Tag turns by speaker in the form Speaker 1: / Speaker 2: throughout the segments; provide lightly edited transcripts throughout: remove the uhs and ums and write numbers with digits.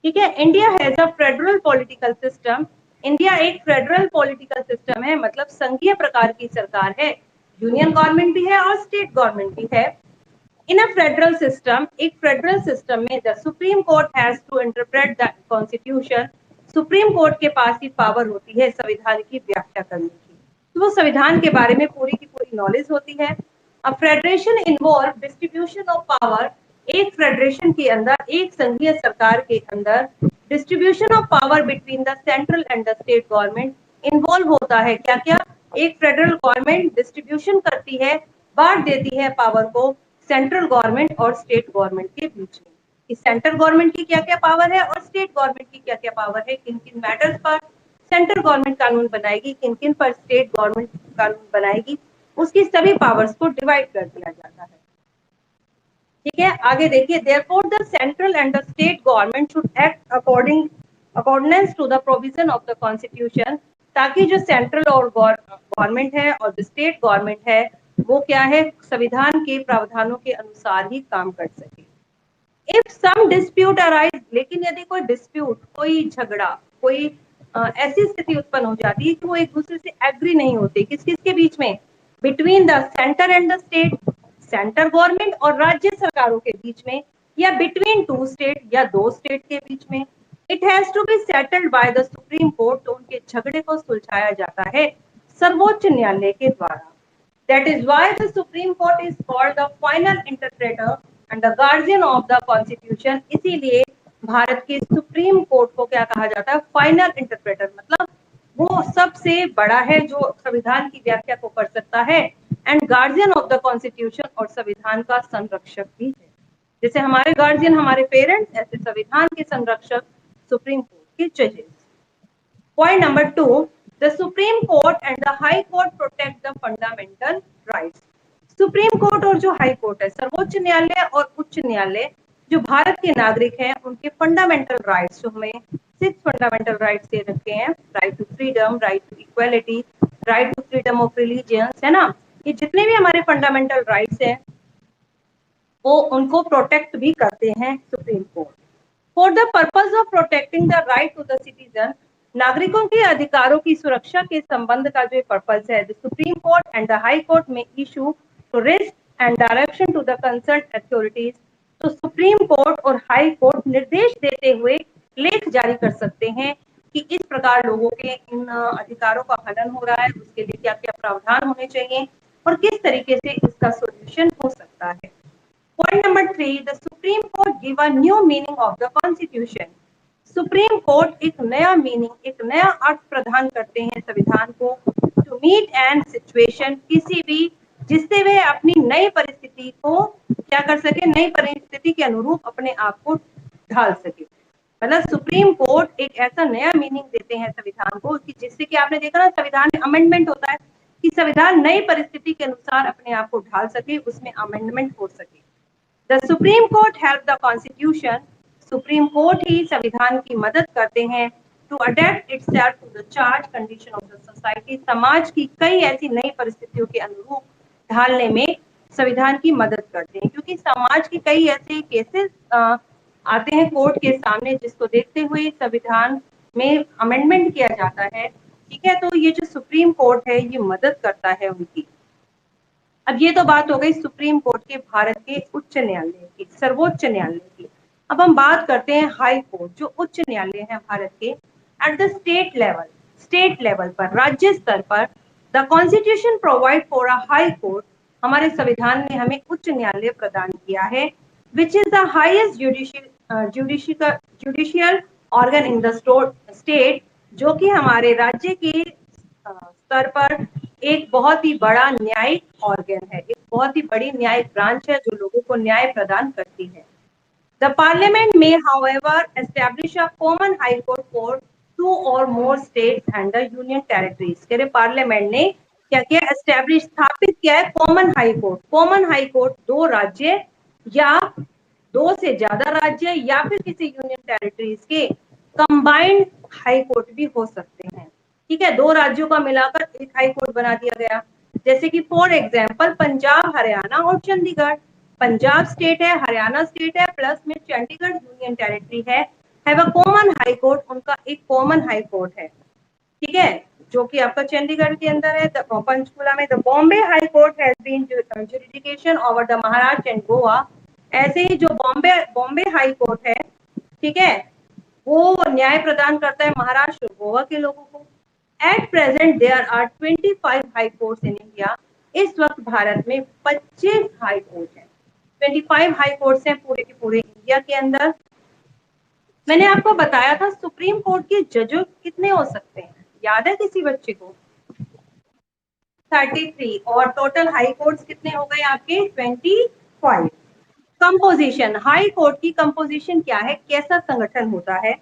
Speaker 1: ठीक है। India has a federal political system. India एक फेडरल पॉलिटिकल सिस्टम है, मतलब संघीय प्रकार की सरकार है। यूनियन गवर्नमेंट भी है और स्टेट गवर्नमेंट भी है। इन अ फेडरल सिस्टम, एक फेडरल सिस्टम में the supreme court has to interpret the constitution. Supreme court के पास ही पावर होती है संविधान की व्याख्या करने की, तो वो संविधान के बारे में पूरी की पूरी नॉलेज होती है। अब federation involve distribution of power. एक फेडरेशन के अंदर, एक संघीय सरकार के अंदर distribution of power between the central and the state government involve होता है। क्या क्या? एक फेडरल गवर्नमेंट डिस्ट्रीब्यूशन करती है, बांट देती है पावर को सेंट्रल गवर्नमेंट और स्टेट गवर्नमेंट के बीच में। कि सेंट्रल गवर्नमेंट की क्या क्या पावर है और स्टेट गवर्नमेंट की क्या क्या पावर है, किन किन मैटर्स पर सेंट्रल गवर्नमेंट कानून बनाएगी, किन किन पर स्टेट गवर्नमेंट कानून बनाएगी, उसकी सभी पावर्स को डिवाइड कर दिया जाता है। ठीक है, आगे देखिए, therefore the central and the state government should act according to the provision of the constitution. ताकि जो सेंट्रल और गवर्नमेंट है और जो स्टेट गवर्नमेंट है वो क्या है, संविधान के प्रावधानों के अनुसार ही काम कर सके। इफ सम डिस्प्यूट अराइज, लेकिन यदि कोई डिस्प्यूट, कोई झगड़ा, कोई ऐसी स्थिति उत्पन्न हो जाती है कि वो एक दूसरे से एग्री नहीं होते, किस किस के बीच में, between the centre and the state, centre government और राज्य सरकारों के बीच में, या बिटवीन टू स्टेट, या दो स्टेट के बीच में, it has to be settled by the supreme court. तो उनके झगड़े को सुलझाया जाता है सर्वोच्च न्यायालय के द्वारा। That is why the Supreme Court is called the final interpreter and the guardian of the Constitution। इसीलिए भारत के सुप्रीम कोर्ट को क्या कहा जाता है, फाइनल इंटरप्रेटर, मतलब वो सबसे बड़ा है जो संविधान की व्याख्या को कर सकता है, and guardian of the constitution, और संविधान का संरक्षक भी है। जैसे हमारे गार्जियन हमारे पेरेंट्स, ऐसे संविधान के संरक्षक सुप्रीम कोर्ट के जजेस। Point number 2, the Supreme Court and the High Court protect the fundamental rights। Supreme Court और जो हाई कोर्ट है, सर्वोच्च न्यायालय और उच्च न्यायालय, जो भारत के नागरिक हैं उनके फंडामेंटल राइट्स, जो हमें 6 फंडामेंटल राइट्स दे रखे हैं, right to freedom, right to equality, right to freedom of religions, है ना, ये जितने भी हमारे फंडामेंटल राइट्स हैं वो उनको प्रोटेक्ट भी करते हैं supreme court. For the purpose of protecting the right to the citizen, नागरिकों के अधिकारों की सुरक्षा के संबंध का जो पर्पज है, the supreme Court and the high court में इशू टू रिस्ट and direction to the concern authorities. तो सुप्रीम कोर्ट और हाई कोर्ट निर्देश देते हुए लेख जारी कर सकते हैं कि इस प्रकार लोगों के इन अधिकारों का हनन हो रहा है, उसके लिए क्या क्या प्रावधान होने चाहिए और किस तरीके से इसका सोल्यूशन हो सकता है। Point number 3, the Supreme Court give a new meaning of the Constitution। Supreme court एक नया मीनिंग, एक नया अर्थ प्रदान करते हैं संविधान को, टू मीट एन सिचुएशन, किसी भी, जिससे वे अपनी नई परिस्थिति को क्या कर सके, नई परिस्थिति के अनुरूप अपने आप को ढाल सके। मतलब सुप्रीम कोर्ट एक ऐसा नया मीनिंग देते हैं संविधान को कि जिससे कि आपने देखा ना, संविधान में अमेंडमेंट होता है कि संविधान नई परिस्थिति के अनुसार अपने आप को ढाल सके, उसमें अमेंडमेंट हो सके। The Supreme Court help the Constitution। Supreme Court ही संविधान की मदद करते हैं to adapt itself to the charge condition of the society। समाज की कई ऐसी नई परिस्थितियों के अनुरूप ढालने में संविधान की मदद करते हैं, क्योंकि समाज के कई ऐसे केसेस आते हैं कोर्ट के सामने जिसको देखते हुए संविधान में अमेंडमेंट किया जाता है। ठीक है, तो ये जो सुप्रीम कोर्ट है ये मदद करता है उनकी। अब ये तो बात हो गई सुप्रीम कोर्ट के, भारत के उच्च न्यायालय की, सर्वोच्च न्यायालय की। अब हम बात करते हैं हाई कोर्ट, जो उच्च न्यायालय है भारत के। At the state level, state level पर, राज्य स्तर पर, the constitution provide for a High court. हमारे संविधान ने हमें उच्च न्यायालय प्रदान किया है, which is the highest judicial organ in the state, जो कि हमारे राज्य के स्तर पर एक बहुत ही बड़ा न्यायिक ऑर्गन है, एक बहुत ही बड़ी न्यायिक ब्रांच है जो लोगों को न्याय प्रदान करती है। द पार्लियामेंट में however establish a common high court for 2 और more states and the union territories. कह रहे पार्लियामेंट ने क्या किया, एस्टैब्लिश, स्थापित किया है common high court. Common high court 2 राज्य या 2 से ज्यादा राज्य या फिर किसी यूनियन टेरिटरीज के कंबाइंड हाई कोर्ट भी हो सकते हैं। ठीक है, 2 राज्यों का मिलाकर एक हाई कोर्ट बना दिया गया। जैसे कि फॉर एग्जांपल पंजाब, हरियाणा और चंडीगढ़। पंजाब स्टेट है, हरियाणा स्टेट है, प्लस में चंडीगढ़ यूनियन टेरिटरी है। Have a common high court, उनका एक कॉमन हाई कोर्ट है, ठीक है, जो कि आपका चंडीगढ़ के अंदर है, पंचकुला में। The Bombay high court has been jurisdiction over the Maharashtra and Goa. ऐसे ही जो बॉम्बे हाई कोर्ट है, ठीक है, वो न्याय प्रदान करता है महाराष्ट्र और गोवा के लोगों को। At present there are 25 high courts in India. इस वक्त भारत में 25 हाई कोर्ट है, 25 हाई कोर्ट्स हैं पूरे के पूरे इंडिया के अंदर। मैंने आपको बताया था सुप्रीम कोर्ट के जजेस कितने हो सकते हैं, याद है किसी बच्चे को? 33। और टोटल हाई कोर्ट्स कितने हो गए आपके? 25। कंपोजिशन, हाई कोर्ट की कंपोजिशन क्या है, कैसा संगठन होता है?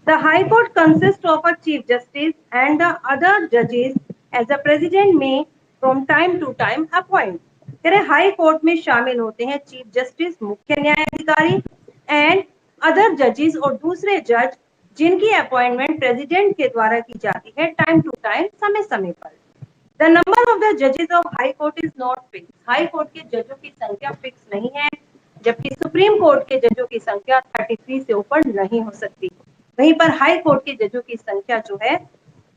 Speaker 1: The high court consist of a chief justice and the other जजेस एज अ प्रेसिडेंट में from time to time appoint. High court में शामिल होते हैं चीफ जस्टिस, मुख्य न्यायाधिकारी, एंड अदर जजेस और दूसरे जज, जिनकी अपॉइंटमेंट प्रेसिडेंट के द्वारा की जाती है टाइम टू टाइम, समय समय पर। द नंबर ऑफ द जजेस of high court is not fix. High कोर्ट के जजों की संख्या फिक्स नहीं है, जबकि सुप्रीम कोर्ट के जजों की संख्या 33 से ऊपर नहीं हो सकती। वहीं पर हाई कोर्ट के जजों की संख्या जो है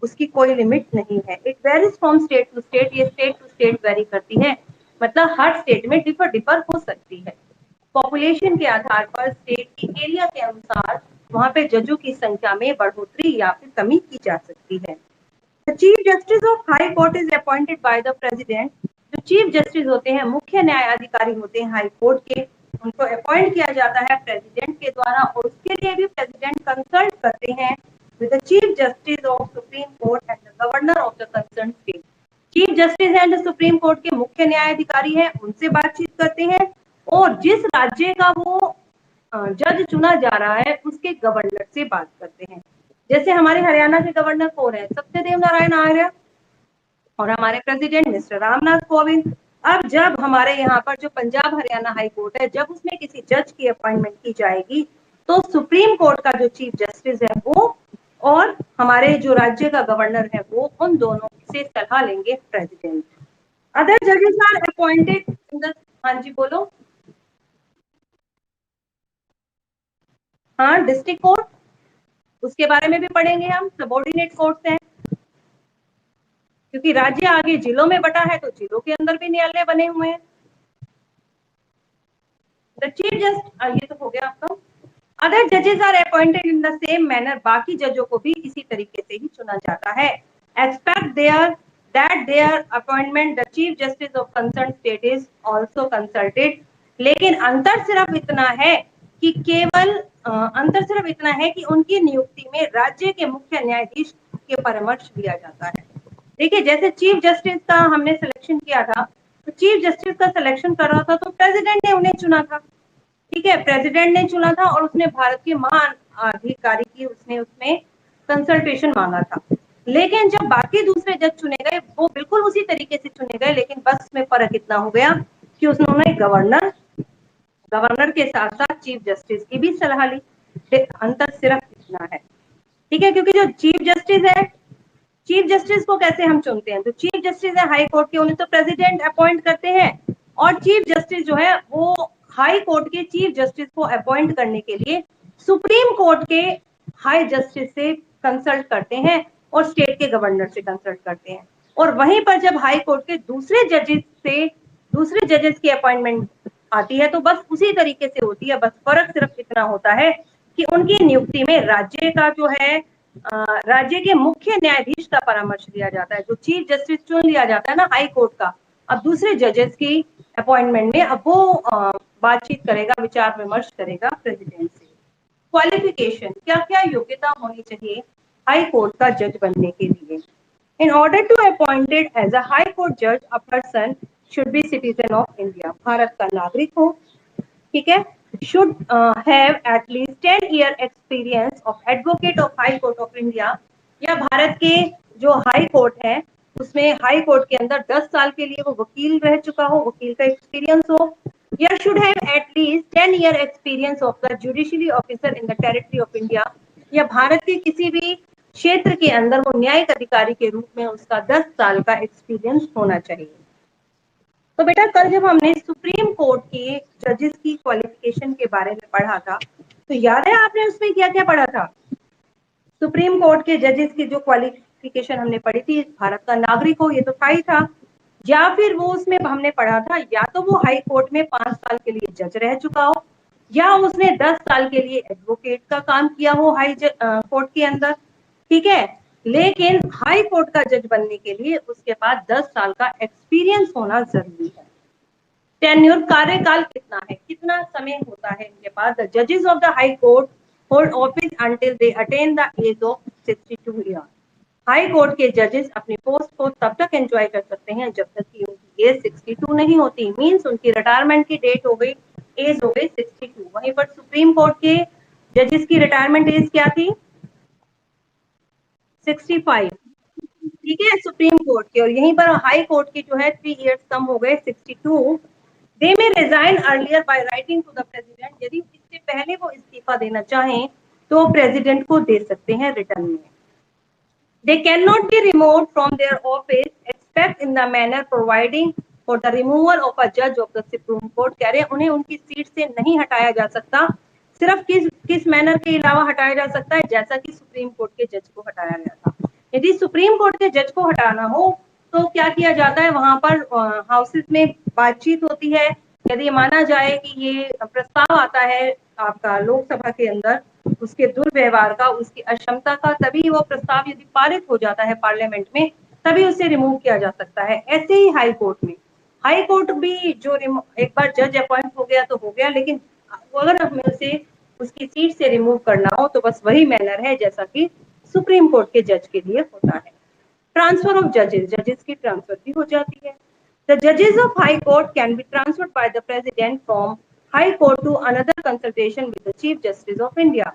Speaker 1: उसकी कोई लिमिट नहीं है। It varies from state to state, ये स्टेट टू स्टेट वेरी करती है, मतलब हर स्टेट में डिफर हो सकती है। पॉपुलेशन के आधार पर, स्टेट की एरिया के अनुसार वहां पे जजों की संख्या में बढ़ोतरी या फिर कमी की जा सकती है। The Chief Justice of High Court is appointed by the President. जो चीफ जस्टिस होते हैं, मुख्य न्यायाधिकारी होते हैं हाई कोर्ट के, उनको अपॉइंट किया जाता है प्रेसिडेंट के द्वारा, और उसके लिए भी प्रेसिडेंट कंसल्ट करते हैं with the chief justice of supreme Court and the governor of the concern state. Chief justice and supreme court के मुख्य न्यायाधिकारी हैं, उनसे बातचीत करते हैं, और जिस राज्य का वो जज चुना जा रहा है उसके गवर्नर से बात करते हैं। जैसे हमारे हरियाणा के गवर्नर कौन है? सत्यदेव नारायण आर्य, और हमारे प्रेसिडेंट मिस्टर रामनाथ कोविंद। अब जब हमारे यहाँ पर जो पंजाब हरियाणा हाई कोर्ट है, जब उसमें किसी जज की अपॉइंटमेंट की जाएगी, तो सुप्रीम कोर्ट का जो चीफ जस्टिस है वो और हमारे जो राज्य का गवर्नर है वो, उन दोनों से सलाह लेंगे प्रेसिडेंट। अदर जजेस आर अपॉइंटेड इन द, हाँ जी बोलो। हाँ, डिस्ट्रिक्ट कोर्ट, उसके बारे में भी पढ़ेंगे हम। सबऑर्डिनेट कोर्ट्स हैं, क्योंकि राज्य आगे जिलों में बटा है, तो जिलों के अंदर भी न्यायालय बने हुए हैं। द चीफ जस्ट, ये तो हो गया आपका। अदर जजेस are appointed in the same manner, बाकी जजों को भी इसी तरीके से ही चुना जाता है। Expect there that their appointment the chief justice of concern state is also consulted. लेकिन अंतर सिर्फ इतना है कि केवल अंतर सिर्फ इतना है कि उनकी नियुक्ति में राज्य के मुख्य न्यायाधीश के परामर्श लिया जाता है। देखिए, जैसे चीफ जस्टिस का हमने सिलेक्शन किया था, तो चीफ जस्टिस का सिलेक्शन कर रहा था तो प्रेसिडेंट ने उन्हें चुना था, ठीक है, प्रेसिडेंट ने चुना था, और उसने भारत के महान अधिकारी की उसने उसमें कंसल्टेशन मांगा था। लेकिन जब बाकी दूसरे जज चुने गए, वो बिल्कुल उसी तरीके से चुने गए, लेकिन बस में फर्क इतना हो गया कि उन्होंने गवर्नर के साथ साथ चीफ जस्टिस की भी सलाह ली। अंतर सिर्फ इतना है, ठीक है, क्योंकि जो चीफ जस्टिस है, चीफ जस्टिस को कैसे हम चुनते हैं? तो चीफ जस्टिस है हाई कोर्ट के, उन्हें तो प्रेसिडेंट अपॉइंट करते हैं, और चीफ जस्टिस जो है वो हाई कोर्ट के चीफ जस्टिस को अपॉइंट करने के लिए सुप्रीम कोर्ट के हाई जस्टिस से कंसल्ट करते हैं और स्टेट के गवर्नर से कंसल्ट करते हैं। और वहीं पर जब हाई कोर्ट के दूसरे जजेस की अपॉइंटमेंट आती है, तो बस उसी तरीके से होती है, बस फर्क सिर्फ इतना होता है कि उनकी नियुक्ति में राज्य का जो है राज्य के मुख्य न्यायाधीश का परामर्श लिया जाता है। जो चीफ जस्टिस चुन लिया जाता है ना हाई कोर्ट का, अब दूसरे जजेस की अपॉइंटमेंट में अब वो बातचीत करेगा, विचार विमर्श करेगा प्रेसिडेंट से। क्वालिफिकेशन, क्या क्या योग्यता होनी चाहिए हाई कोर्ट का जज बनने के लिए? In order to appointed as a High Court जज, a person should be citizen of India, Bharat का नागरिक हो, ठीक है, should have at least 10 year experience of advocate of High Court of India, या भारत के जो हाई कोर्ट है उसमें हाई कोर्ट के अंदर 10 साल के लिए वो वकील रह चुका हो, वकील का एक्सपीरियंस हो, या should have at least 10 year experience of the judiciary officer in the territory of India, या भारत के किसी भी क्षेत्र के अंदर वो न्यायिक अधिकारी के रूप में उसका 10 साल का एक्सपीरियंस होना चाहिए। तो बेटा, कल जब हमने सुप्रीम कोर्ट के जजेस की क्वालिफिकेशन के बारे में पढ़ा था, तो याद है आपने उसमें क्या क्या पढ़ा था? सुप्रीम कोर्ट के जजेस की जो क्वालिफिकेशन हमने पढ़ी थी, भारत का नागरिक हो, ये तो था ही था। या फिर वो उसमें हमने पढ़ा था या तो वो हाई कोर्ट में 5 साल के लिए जज रह चुका हो, या उसने 10 साल के लिए एडवोकेट का काम किया हो हाई कोर्ट के अंदर, ठीक है। लेकिन हाई कोर्ट का जज बनने के लिए उसके पास 10 साल का एक्सपीरियंस होना जरूरी है। टेन्योर कार्यकाल कितना है, कितना समय होता है इनके पास? द जजेस of the high court hold office until they attain the age of 62 year. हाई कोर्ट के जजेस अपनी पोस्ट को तब तक एंजॉय कर सकते हैं जब तक कि उनकी एज 62 नहीं होती, मींस उनकी रिटायरमेंट की डेट हो गई, एज हो गई 62। वहीं पर सुप्रीम कोर्ट के जजेस की रिटायरमेंट एज क्या थी? 65, ठीक है, सुप्रीम कोर्ट की। और यहीं पर हाई कोर्ट की जो है 3 इयर्स कम हो गए, 62। They may resign earlier by writing to the president. यदि इससे पहले वो इस्तीफा देना चाहें तो प्रेसिडेंट को दे सकते हैं रिटर्न में। They cannot be removed from their office except in the manner providing for the removal of a judge of the Supreme Court। कह रहे हैं उन्हें उनकी सीट से नहीं हटाया जा सकता, सिर्फ किस मैनर के अलावा हटाया जा सकता है, जैसा कि सुप्रीम कोर्ट के जज को हटाया गया था। यदि सुप्रीम कोर्ट के जज को हटाना हो तो क्या किया जाता है, वहां पर हाउसेस में बातचीत होती है। यदि माना जाए कि ये प्रस्ताव आता है आपका लोकसभा के अंदर उसके दुर्व्यवहार का, उसकी अक्षमता का, तभी वो प्रस्ताव यदि पारित हो जाता है पार्लियामेंट में, तभी उसे रिमूव किया जा सकता है। ऐसे ही हाई कोर्ट में, हाई कोर्ट भी जो एक बार जज अपॉइंट हो गया तो हो गया, लेकिन अगर हमें उसे उसकी सीट से रिमूव करना हो तो बस वही मैनर है जैसा कि सुप्रीम कोर्ट के जज के लिए होता है। ट्रांसफर ऑफ जजेस, जजेस की ट्रांसफर भी हो जाती है। द जजेस of high court can be transferred by the president from high court to another consultation with the chief justice of India.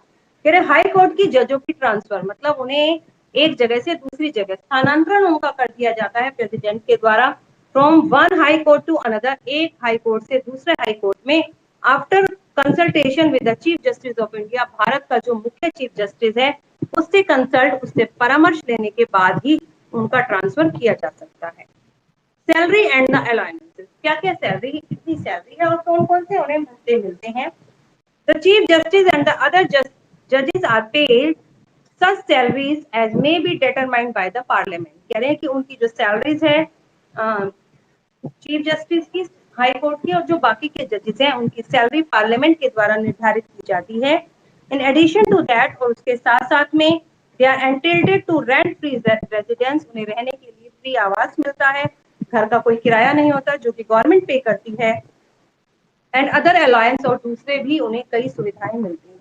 Speaker 1: कह रहे हाई कोर्ट की जजों की ट्रांसफर मतलब उन्हें एक जगह से दूसरी जगह स्थानांतरण उनका कर दिया जाता है प्रेसिडेंट के द्वारा, from one high court to another, एक हाई कोर्ट से दूसरे हाई कोर्ट में, after consultation with the chief justice of India. Bharat का जो मुख्य चीफ जस्टिस है उससे कंसल्ट, उससे परामर्श लेने के बाद ही उनका ट्रांसफर किया जा सकता है। सैलरी एंड द अलाउंसेस, क्या क्या सैलरी, कितनी सैलरी है और कौन कौन से उन्हें मिलते हैं? The chief justice and the other जजेस are paid such salaries as may be determined by the parliament। कह रहे हैं कि उनकी जो सैलरीज है चीफ जस्टिस की, हाई कोर्ट की, और जो बाकी के जजेस हैं उनकी सैलरी पार्लियामेंट के द्वारा निर्धारित की जाती है। इन एडिशन टू दैट, और उसके साथ साथ में, they are entitled to rent free residence, उन्हें रहने के लिए फ्री आवास मिलता है, घर का कोई किराया नहीं होता जो कि गवर्नमेंट पे करती है। एंड अदर अलायंस, और दूसरे भी उन्हें कई सुविधाएं मिलती हैं।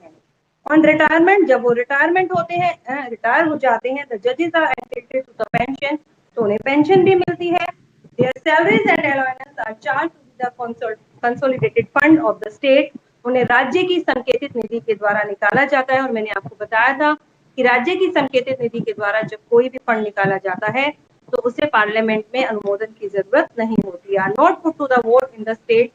Speaker 1: ऑन रिटायरमेंट, जब वो रिटायरमेंट होते हैं, रिटायर हो जाते हैं, द जजेस are entitled to the pension, तो उन्हें पेंशन भी मिलती है। Their salaries and allowances are charge to the consolidated fund of the state. उन्हें राज्य की संकेतित निधि के द्वारा निकाला जाता है। और मैंने आपको बताया था कि राज्य की संकेतित निधि के द्वारा जब कोई भी फंड निकाला जाता है तो उसे पार्लियामेंट में अनुमोदन की जरूरत नहीं होती है। Not put to the vote in the state,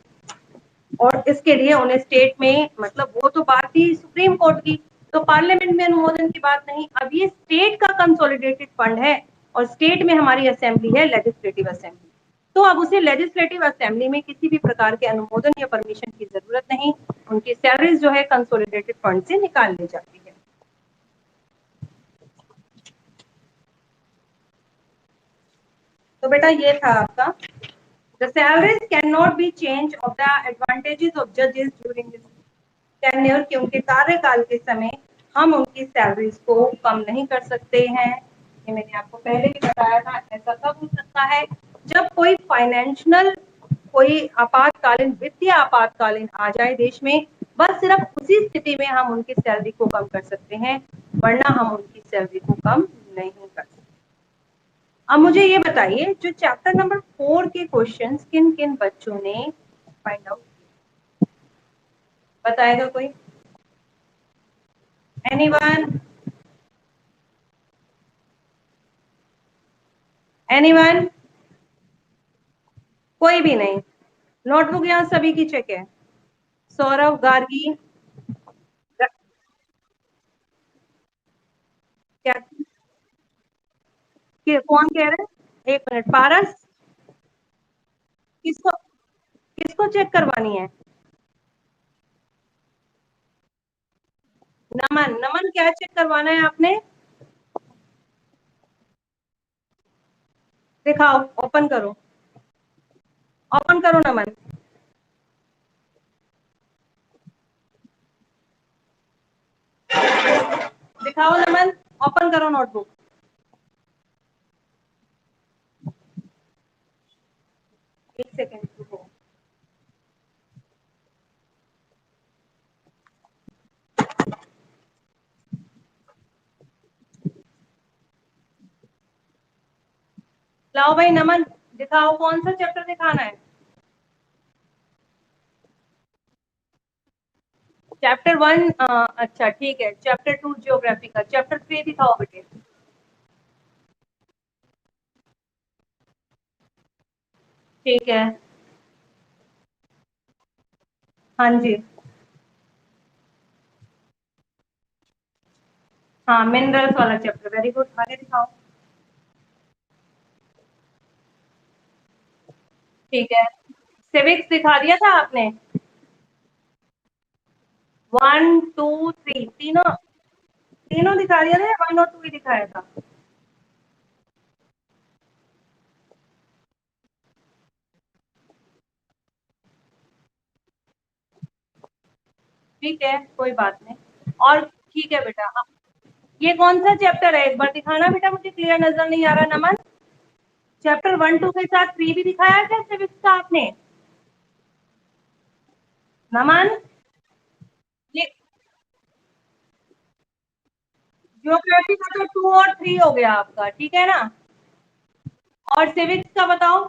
Speaker 1: और इसके लिए उन्हें स्टेट में, मतलब वो तो बात थी सुप्रीम कोर्ट की, तो पार्लियामेंट में अनुमोदन की बात नहीं। अब ये स्टेट का कंसोलिडेटेड फंड है और स्टेट में हमारी असेंबली है लेजिस्लेटिव असेंबली, तो अब उसे लेजिस्लेटिव असेंबली में किसी भी प्रकार के अनुमोदन या परमिशन की जरूरत नहीं, उनकी सैलरीज जो है कंसोलिडेटेड फंड से निकाल ली जाती है। तो बेटा ये था आपका, the salaries cannot be changed of the advantages of judges during this tenure, कि उनके कार्यकाल के समय हम उनकी सैलरीज को कम नहीं कर सकते हैं। ये मैंने आपको पहले भी बताया था। ऐसा कब हो सकता है, जब कोई फाइनेंशियल, कोई आपातकालीन, वित्तीय आपातकालीन आ जाए देश में, बस सिर्फ उसी स्थिति में हम उनकी सैलरी को कम कर सकते हैं, वरना हम उनकी सैलरी को कम नहीं कर सकते। अब मुझे ये बताइए, जो चैप्टर नंबर 4 के क्वेश्चंस किन किन बच्चों ने फाइंड आउट, बताएगा कोई? एनीवन? एनीवन? कोई भी नहीं? नोटबुक यहाँ सभी की चेक है। सौरभ, गार्गी, क्या, कौन कह रहे हैं? एक मिनट, पारस, किसको किसको चेक करवानी है? नमन, नमन क्या चेक करवाना है आपने? दिखाओ, ओपन करो, ओपन करो नमन। दिखाओ नमन, ओपन करो नोटबुक। एक सेकेंड रुको। लाओ भाई नमन, दिखाओ कौन सा चैप्टर दिखाना है। चैप्टर 1, अच्छा ठीक है। चैप्टर 2 ज्योग्राफी का। चैप्टर 3 दिखाओ बेटे। ठीक है। हाँ जी। हाँ, मिनरल्स वाला चैप्टर, वेरी गुड। आगे दिखाओ। ठीक है। सिविक्स दिखा दिया था आपने? 1 2 3 तीनों, तीनों दिखा दिया था या 1 और 2 ही दिखाया था? ठीक है, कोई बात नहीं। और ठीक है बेटा, ये कौन सा चैप्टर है एक बार दिखाना बेटा, मुझे क्लियर नजर नहीं आ रहा। नमन, चैप्टर 1 2 के साथ 3 भी दिखाया क्या सिविक्स का आपने? नमन, ये ज्योग्राफी का तो 2 और 3 हो गया आपका, ठीक है ना? और सिविक्स का बताओ।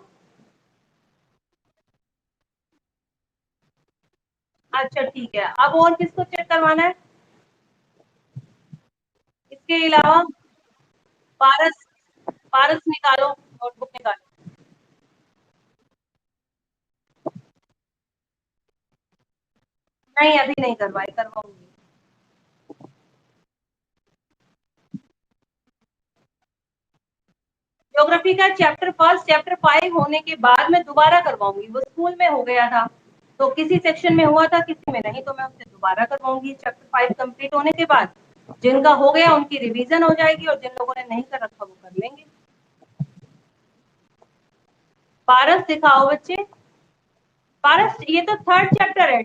Speaker 1: अच्छा ठीक है, अब और किसको चेक करवाना है इसके अलावा? पारस, पारस निकालो, नोटबुक निकालो। नहीं अभी नहीं करवाई, करवाऊंगी। ज्योग्राफी का चैप्टर फर्स्ट, चैप्टर 5 होने के बाद मैं दोबारा करवाऊंगी। वो स्कूल में हो गया था, तो किसी सेक्शन में हुआ था, किसी में नहीं, तो मैं उससे दोबारा करवाऊंगी चैप्टर 5 कंप्लीट होने के बाद। जिनका हो गया उनकी रिवीजन हो जाएगी, और जिन लोगों ने नहीं कर रखा वो कर लेंगे। पारस दिखाओ बच्चे। पारस, ये तो थर्ड चैप्टर है,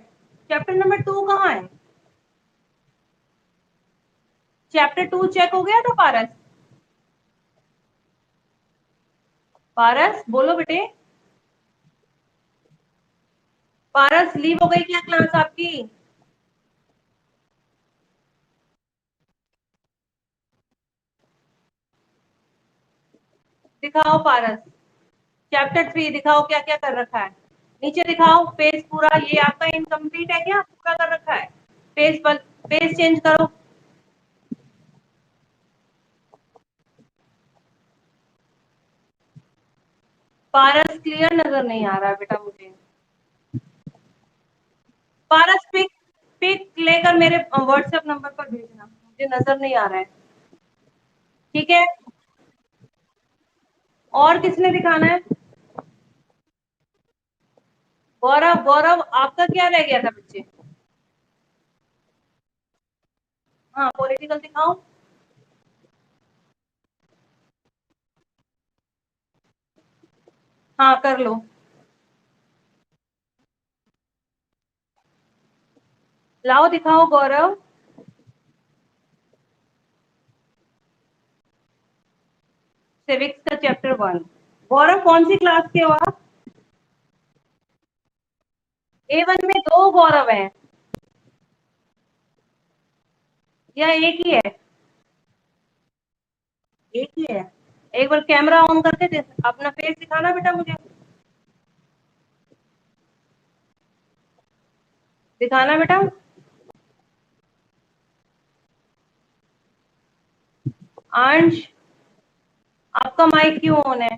Speaker 1: चैप्टर नंबर 2 कहाँ है? चैप्टर 2 चेक हो गया था पारस? पारस बोलो बेटे। पारस, लीव हो गई क्या क्लास आपकी? दिखाओ पारस, चैप्टर 3 दिखाओ क्या क्या कर रखा है। नीचे दिखाओ पेज पूरा, ये आपका इनकम्प्लीट है क्या, पूरा कर रखा है? पेज पर, पेज चेंज करो। पारस क्लियर नजर नहीं आ रहा बेटा मुझे। पारस पिक, पिक लेकर मेरे व्हाट्सएप नंबर पर भेजना, मुझे नजर नहीं आ रहा है। ठीक है। और किसने दिखाना है? गौरव, गौरव आपका क्या रह गया था बच्चे? हाँ, पॉलिटिकल दिखाओ। हाँ कर लो। लाओ दिखाओ गौरव। सिविक्स का चैप्टर 1। गौरव कौन सी क्लास के हो आप? A1 में दो गौरव हैं या एक ही है? एक ही है। एक बार कैमरा ऑन करके अपना फेस दिखाना बेटा मुझे, दिखाना बेटा। अंश, आपका माइक क्यों ऑन है?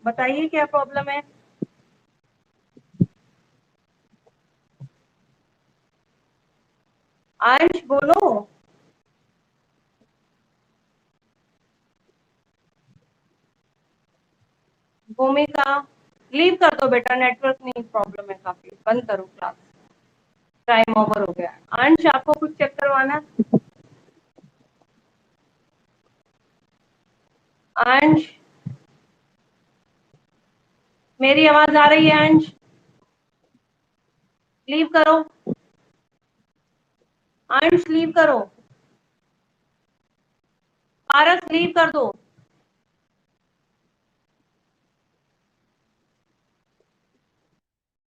Speaker 1: बताइए क्या प्रॉब्लम है। अंश बोलो। भूमिका, लीव कर दो बेटा, नेटवर्क नहीं प्रॉब्लम है काफी, बंद करो क्लास, टाइम ओवर हो गया। अंश आपको कुछ चेक करवाना है? अंश, मेरी आवाज आ रही है? अंश, लीव करो। अंश लीव करो। पारस लीव कर दो।